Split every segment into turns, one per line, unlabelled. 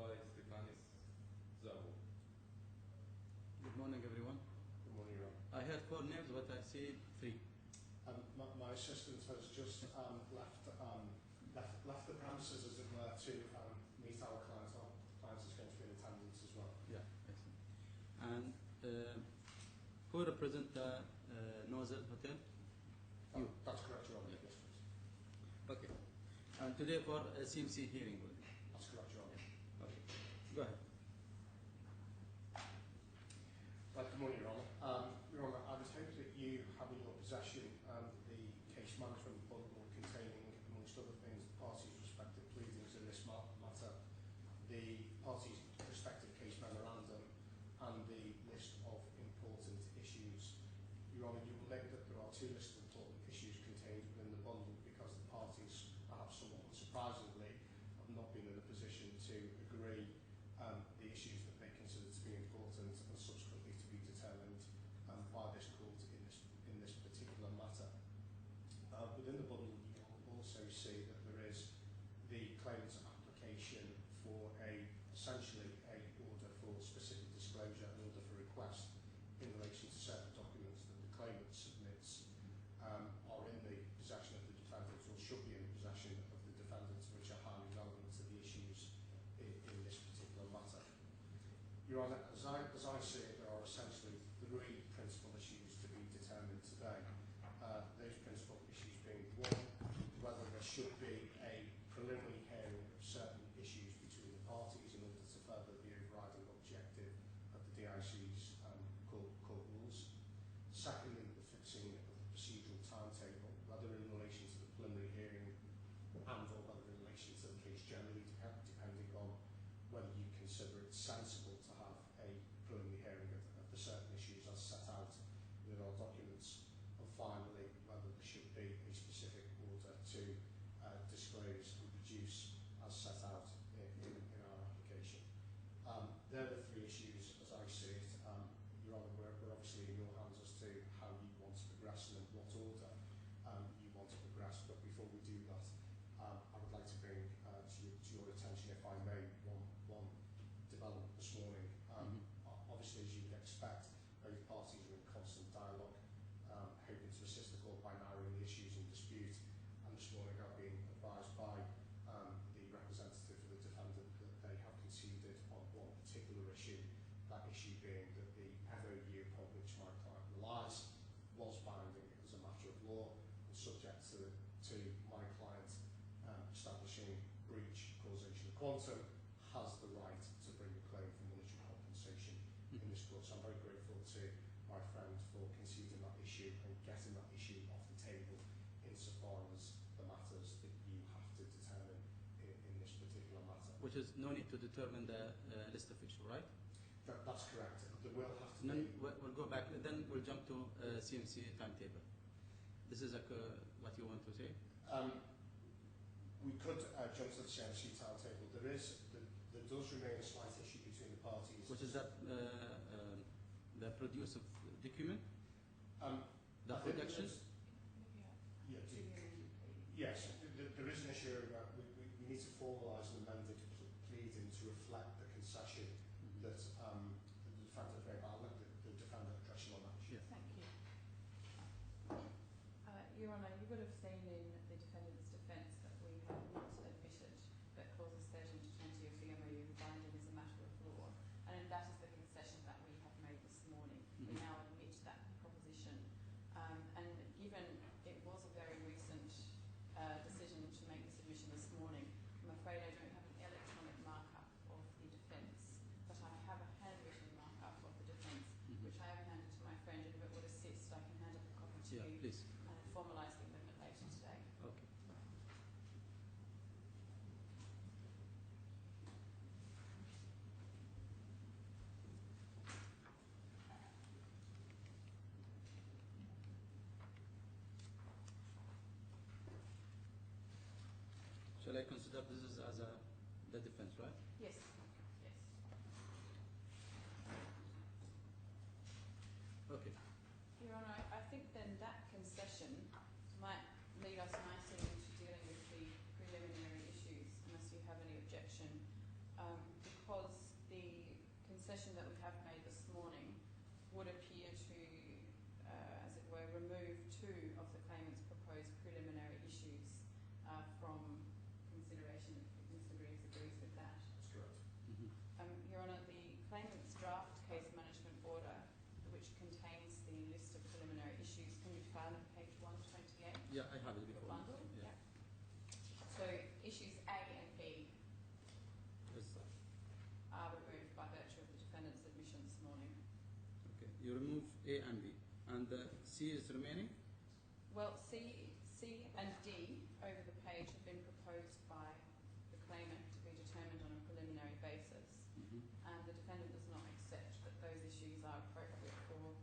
by Stefanis Zabo.
Good morning, everyone.
Good morning, Ron.
I heard 4 names, but I see 3.
My assistant has just left the premises, as it were, to meet our clients. Our clients is going to be in attendance as well.
Yeah, excellent. And who represent the Nozul Hotel? You.
That's correct, Your Honor.
Yeah.
Yes, please.
Okay. And today for a CMC hearing.
That's correct, Your Honor.
Okay. Go ahead.
Good morning, Your Honor. Your Honor, I was hoping that you have in your possession the case management bundle containing, amongst other things, the parties' respective pleadings in this matter, the parties' respective case memorandum, and the list of important issues. Your Honour, you will note that there are 2 lists of important issues contained within the bundle because the parties, perhaps somewhat unsurprisingly, have not been in a position to agree the issues that they consider to be important and subsequently to be determined by this court in this particular matter. Within the bundle, you will also see that there is the claimant's application for essentially a order for specific disclosure, an order for request in relation to certain documents that the claimant submits are in the possession of the defendants or should be in the possession of the defendants, which are highly relevant to the issues in this particular matter. Your Honour, as I see it, there are essentially 3 principal issues to be determined today. Those principal issues being 1, whether there should be a preliminary hearing of certain issues between the parties in order to further the overriding objective of the DIC's court rules. Secondly, the fixing of the procedural timetable, whether in relation to the preliminary hearing and or whether in relation to the case generally, depending on whether you consider it sensible to have a preliminary hearing of the certain issues as set out within our documents. And finally, whether there should be a specific order to disclose and produce as set out in our application. They're the 3 issues as I see it. Your Honour, we're obviously in your hands as to how you want to progress and in what order you want to progress. But before we do that, I would like to bring to your attention, if I may, one development this morning. Obviously, as you would expect, both parties are in constant dialogue, hoping to assist the court by narrowing the issues in dispute. And this morning I've been advised by the representative for the defendant that they have conceded on one particular issue, that issue being that the MOU upon which my client relies was binding as a matter of law and subject to my client establishing breach, causation and quantum, has the right to bring a claim for monetary compensation in this court. So I'm very grateful to my friend for conceding that issue and getting that issue off the table insofar as the matters that you have to determine in this particular matter.
Which is no need to determine the list of issues, right?
That's correct. There will have to
then
be...
We'll go back, then we'll jump to CMC timetable. This is what you want to say?
We could jump to the CMC timetable. There does remain a slight issue between the parties.
Which is that the produce of document? The production?
Yes, there is an issue. We need to formalise an amended pleading to reflect the concession that the defendant made. I'll let the defendant address you on that issue.
Yeah.
Thank you. Your Honour, you would have seen in the defendant's defence that we have not admitted that clauses 13 to 20 of the MOU binding as a matter of law, and that is the concession that we have made this morning. We now admit that proposition, and given it was a very recent decision to make the submission this morning, I'm afraid I don't have an electronic markup of the defence, but I have a handwritten markup of the defence, which I have handed to my friend, and if it would assist, I can hand up a copy to you
please.
and formalise the amendment later today.
Okay. Shall I consider this as the defense, right?
Yes. Yes.
Okay.
Your Honour, I think then that concession might lead us nicely into dealing with the preliminary issues, unless you have any objection, file on page 128.
Yeah, I have it
The
before.
bundle.
Yeah.
So issues A and B
Yes, sir.
are removed by virtue of the defendant's admission this morning.
Okay. You remove A and B, and C is remaining.
Well, C and D over the page have been proposed by the claimant to be determined on a preliminary basis, and the defendant does not accept that those issues are appropriate for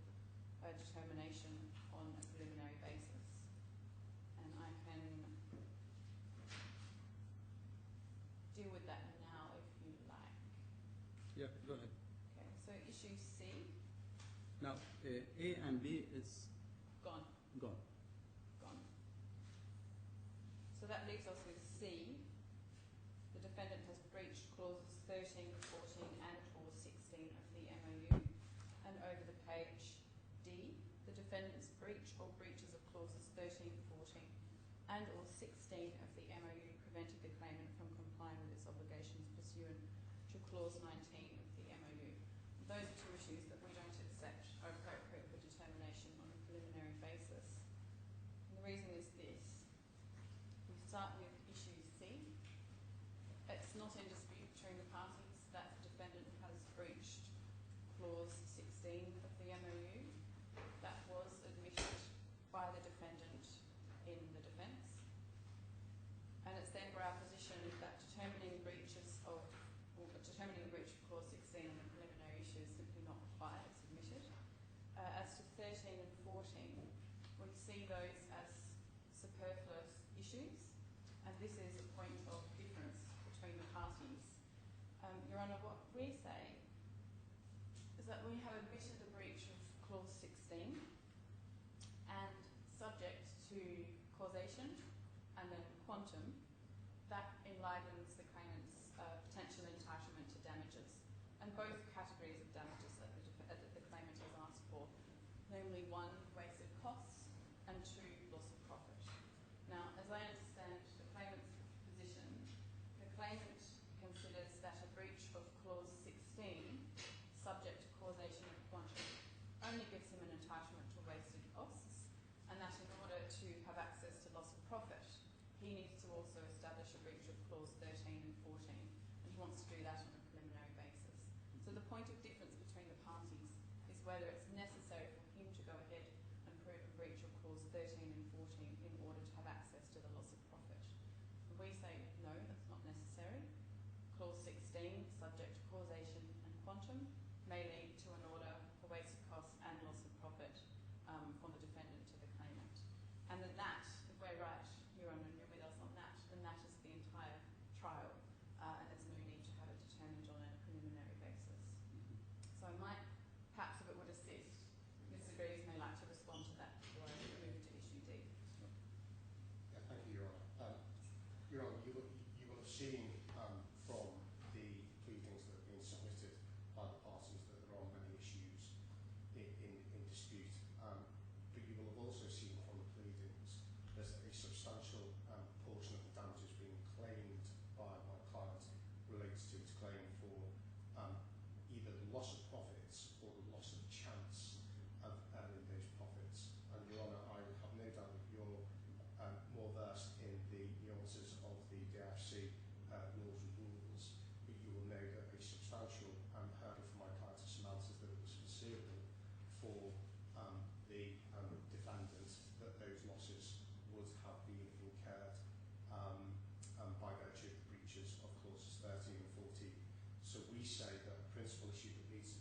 a determination on a preliminary basis. And I can deal with that now if you like.
Yeah, go ahead.
Okay, so issue C,
Now, A and B is
gone.
gone.
So that leaves us with C. The defendant has breached clauses 13, 14 and or 16 of the MOU. And over the page, D, the defendant's breach or breaches of clauses 13, 14 and or 16 of the MOU prevented the claimant from complying with its obligations pursuant to clause 19 of the MOU. Those are two issues that we don't accept are appropriate for determination on a preliminary basis. And the reason is this. We start with issue C. It's not in dispute between the parties that the defendant has breached clause 16 of the MOU. That was admitted by the defendant in the defence. And it's therefore our position that determining breach of clause 16 in the preliminary issue is simply not required, it's admitted. As to 13 and 14, we see those as superfluous issues, and this is a point of difference between the parties. Your Honour, what we say is that we have admitted the breach of clause 16 and subject to causation and then quantum, that enlivens the claimant's potential entitlement to damages, and both categories of damages that the claimant has asked for, namely 1, wasted costs, and 2, loss of profit. Now, as I understand the claimant's position, the claimant considers that a breach of clause 16, subject to causation and quantum, only gives him an entitlement to wasted costs, and that in order to have access to loss of profit, he needs to also establish a breach of clause 13 and 14, and he wants to do that on a preliminary basis. So the point of difference between the parties is whether it's necessary for him to go ahead and prove a breach of clause 13 and 14 in order to have access to the loss of profit. And we say no, that's not necessary. Clause 16, subject to causation and quantum, may lead to an order for wasted costs and loss of profit from the defendant to the claimant. And that, if we're right, Your Honour, you're with us on that, then that is the entire trial, and there's no need to have it determined on a preliminary basis. So I might, perhaps if it would assist, Mr. Greaves may like to respond to that before I move to issue D.
Yeah, thank you, Your Honour. Your Honour, you will have seen from the pleadings that have been submitted by the parties that there are many issues in dispute. But you will have also seen from the pleadings there's a substantial portion of the damages being claimed by my client relates to its claim for either the loss of profits or the loss of chance of earning those profits. And Your Honour, I have no doubt that you're more versed in the nuances of the DIFC laws and rules, but you will know that a substantial hurdle for my client to surmount is that it was foreseeable for the defendant that those losses would have been incurred by virtue of the breaches of clauses 13 and 14. So we say that a principal issue that needs to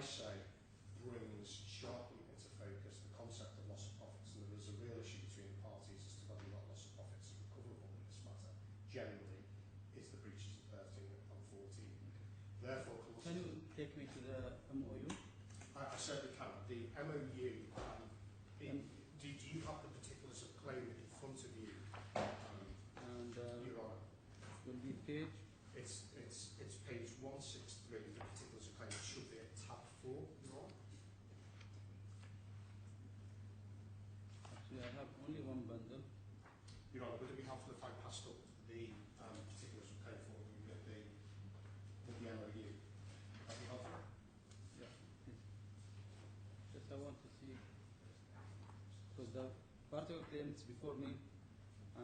I say brings sharply into focus the concept of loss of profits, and there is a real issue between the parties as to whether or not loss of profits is recoverable in this matter. Generally, it's the breaches of 13 and 14. Therefore,
Can you take me to the MOU?
I certainly can. The MOU, do you have the particulars of claim in front of you, Your Honour?
Will be page.
It's page 163, the particulars of claim. It should be at tab 4, Your Honour.
Actually, I have only one bundle.
Your Honour, would it be helpful if I passed up the particulars of claim for you with the MOU? That'd be helpful?
Yeah. Just I want to see, because the particular claim is before me,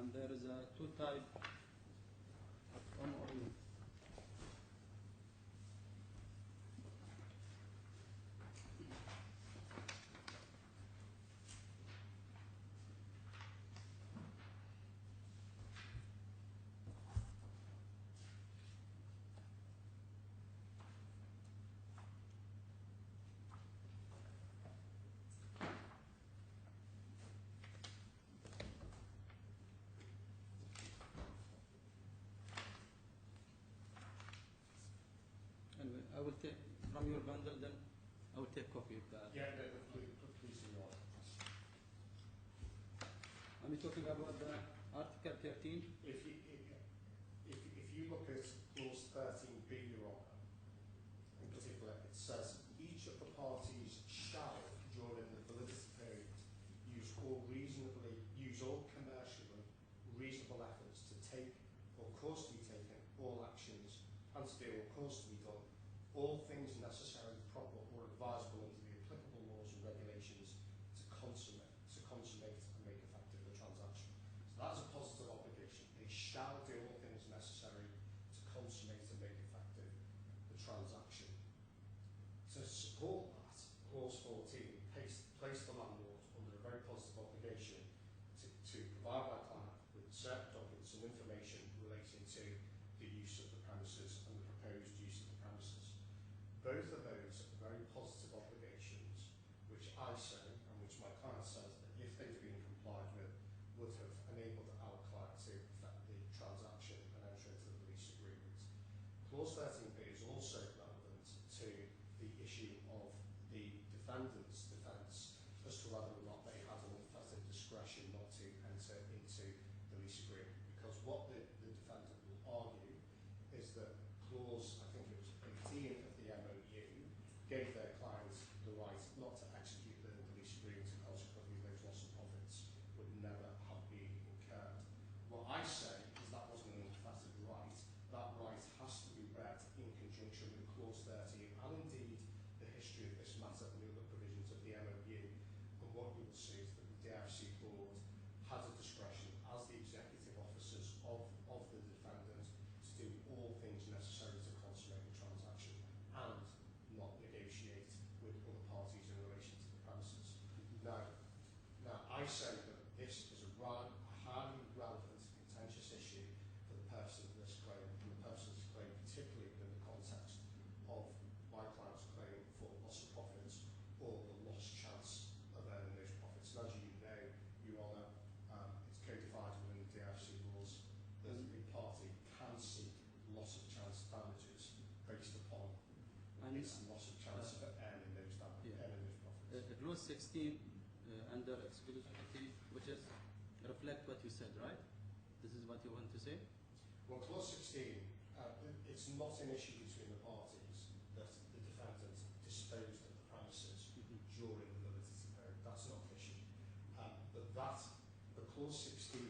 and there is a two-type MOU. Anyway, I will take from your bundle, then I will take copy of that.
Yeah, please, Your Honour.
I'm talking about the Article 13.
If you look at clause 13b, Your Honour, in particular, it says each of the parties shall, during the validity period, use all commercial and reasonable efforts to take or cause to be taken all actions and to do or cause to be done all things necessary, proper or advisable under the applicable laws and regulations to consummate and make effective the transaction. So that is a positive obligation. They shall do all things necessary to consummate and make effective the transaction. To support that, clause 14 placed the landlord under a very positive obligation to provide my client with certain documents and information relating to the use of the premises and the proposed use of the premises. Both of those are very positive obligations, which I say, and which my client says, that if they'd been complied with, would have enabled our client to effect the transaction and enter into the lease agreement. Clause 13b is also relevant to the issue of the defendant's defence as to whether or not they had an unfettered discretion not to enter into the lease agreement. Because what the defendant will argue is that clause, I think it was 18 of the MOU, gave their clients the right not to execute the lease agreement, and consequently those loss of profits would never have been incurred. What I say is that wasn't an unfettered right. That right has to be read in conjunction with clause 13 and indeed the history of this matter and the other provisions of the MOU. And what you will see is that the DIFC board has a discretion as the executive officers of the defendant to do all things necessary to consummate the transaction and not negotiate with other parties in relation to the premises. Now I say that this is a highly relevant, contentious issue for the purpose of this claim, and the purpose of this claim particularly within the context of my client's claim for loss of profits or the lost chance of earning those profits. And as you know, Your Honour, it's codified within the DIFC rules that a party can seek loss of chance damages based upon its loss of chance of earning those damages, earning those profits.
Clause 16 under exclusivity, which is reflect what you said, right? This is what you want to say?
Well, clause 16, it's not an issue between the parties that the defendant disposed of the premises during the validity period. That's not an issue. But clause 16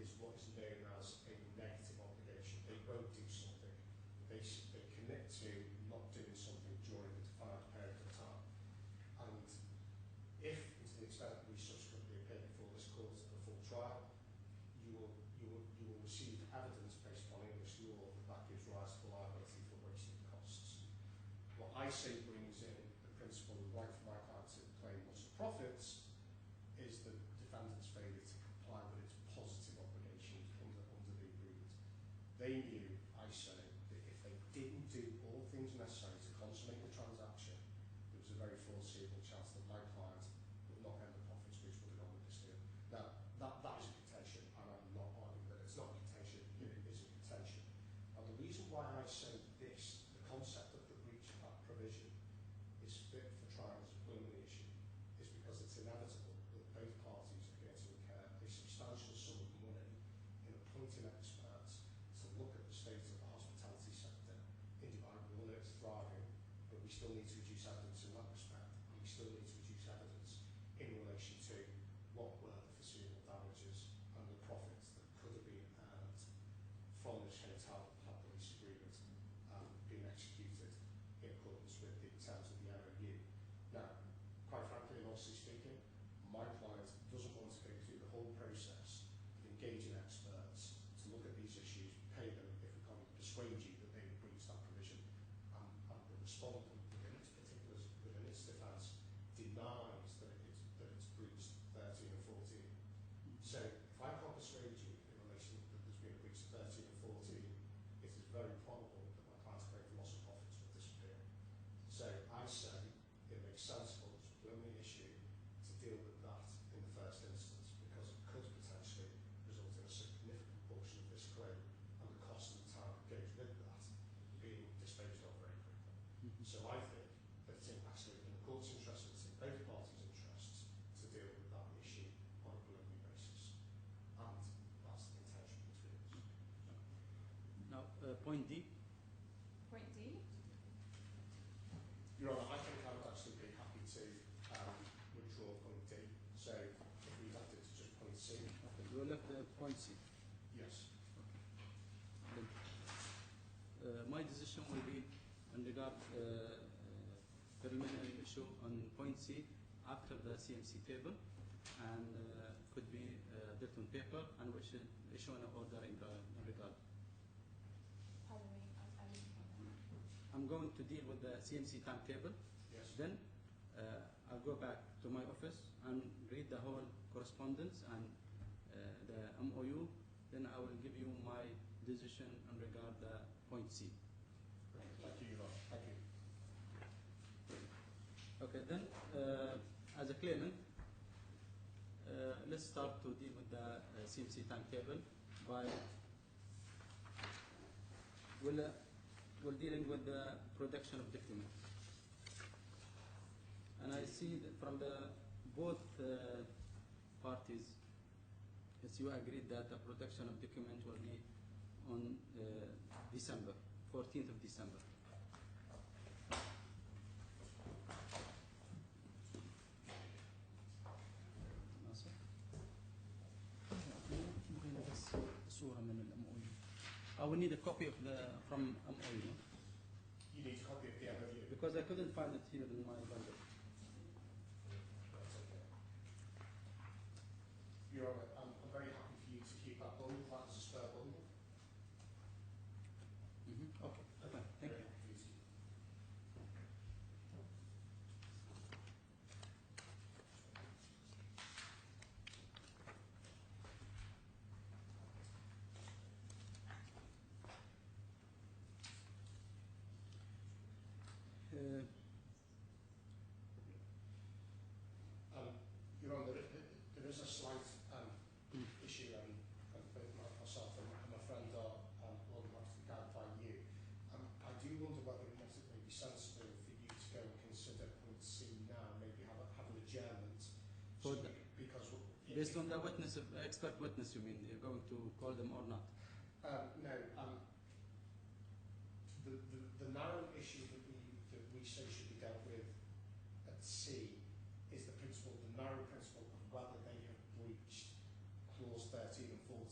is what is known as a negative obligation. They won't do something. They commit to not doing something during the defined period of time. And if, to the extent that we subsequently appear before this court at a full trial, you will receive evidence based upon English law that gives rise to liability for wasted costs. What I say brings in the principle of the right for my client to claim loss of profits is the defendant's failure to comply with its positive obligations under the agreement. They knew, I say, that if they didn't do all things necessary to consummate the transaction, they very foreseeable chance that my client would not get the profits which would have gone with this deal. Now, that is a contention, and I'm not arguing that it's not a contention, it is a contention. And the reason why I say this, the concept of the breach of that provision, is fit for trial as a preliminary issue, is because it's inevitable that both parties are going to incur a substantial sum of money in appointing experts to look at the state of the hospitality sector in Dubai. We all know it's thriving, but we still need to reduce evidence in that respect, and we still need to reduce evidence in relation to what were the foreseeable damages and the profits that could have been earned from this hotel had the lease agreement been executed in accordance with the terms of the MOU. Now, quite frankly and honestly speaking, my client doesn't want to go through the whole process of engaging experts to look at these issues, pay them if we can't persuade you that they would breach that provision, and the respondent within its particulars, within its defence, denies that it's breached 13 and 14. So if I can't persuade you in relation that there's been a breach of 13 and 14, it is very probable that my client's claim for loss of profits will disappear. So I say it makes sensible as a preliminary issue to deal with that in the first instance, because it could potentially result in a significant portion of this claim and the cost and the time that goes with that being disposed of very quickly. So I think that it's actually in the court's interest, it's in both parties' interests to deal with that issue on a preliminary basis. And that's the intention between us.
Now, point D.
Point D.
Your Honour, I think I would actually be happy to withdraw point D. So if we left it to just point C.
Okay, we left point C.
Yes.
Then, my decision will be in regard preliminary issue on point C after the CMC table, and could be built on paper, and we should issue an order in regard.
Pardon me, I didn't hear that.
I'm going to deal with the CMC timetable.
Yes.
Then I'll go back to my office and read the whole correspondence and the MOU. Then I will give you my decision in regard the point C.
Thank you, Your Honour. Thank you.
Okay, then as a claimant, let's start to deal with the CMC timetable by we're dealing with the production of documents. And I see that from the both parties, yes, you agreed that the production of document will be on December, 14th of December. I will need a copy of from MOU.
You need a copy of the MOU?
Because I couldn't find it here in my bundle.
That's okay. Your Honour, I'm very happy for you to keep that bundle. That's a spare bundle.
Okay, fine, thank you.
Your Honour, there is a slight issue, and both myself and my friend are more than happy to clarify you. I do wonder whether or not it may be sensible for you to go and consider point C now, maybe have an adjournment.
For
So
the,
because
based on the witness, expert witness, you mean you're going to call them or not?
No. The narrow issue that we say should be dealt with at C is the narrow principle of whether they have breached clause 13 and 14.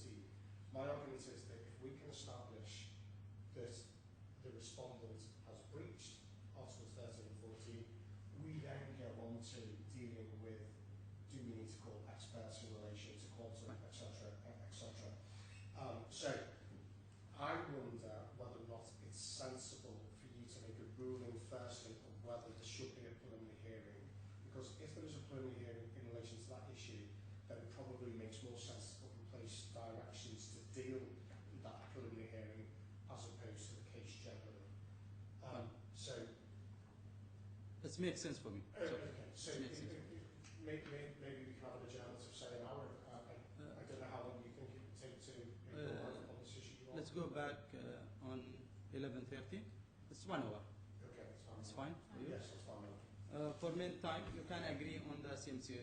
My argument is that if we can establish that the respondent has breached articles 13 and 14, we then go on to dealing with, do we need to call experts in relation to quantum, etc., etc. So I wonder whether or not it's sensible for you to make a ruling firstly on whether there should be a preliminary hearing, because if there is a preliminary hearing in relation to that issue, then it probably makes more sense to put in place directions to deal with that preliminary hearing as opposed to the case generally. So
It's makes sense for me.
Okay, so
it makes sense.
maybe we can have an adjournment of say an hour. I don't know how long you think it would take to make your mind up on this issue.
Let's go back on 11:30. It's 1 hour.
Okay, that's fine.
It's fine for you?
Yes, that's fine.
For meantime, you can agree on the CMC.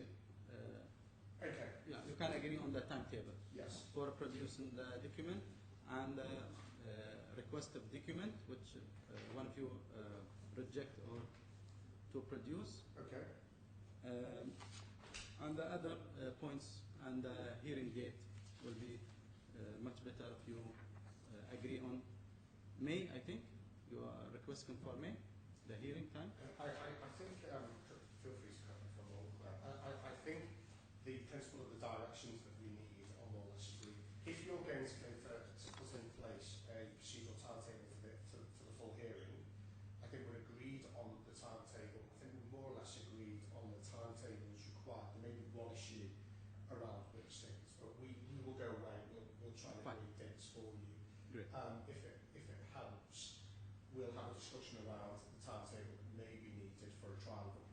Okay.
Yeah, you can agree on the timetable
Yes.
for producing the document and request of document, which one of you reject or to produce.
Okay.
And the other points and the hearing date will be much better if you agree on May, I think. You are requesting for May, the hearing time.
I think, feel free to correct me if I'm wrong, I think the principle of the directions that we need are more or less agreed. If you're going to go to put in place a procedural timetable for the full hearing, I think we're agreed on the timetable. I think we're more or less agreed on the timetables required. There may be one issue around which things, but we will go away. We'll try and agree dates for you.
Great.
If it helps, we'll have a discussion around the timetable that may be needed for a trial of the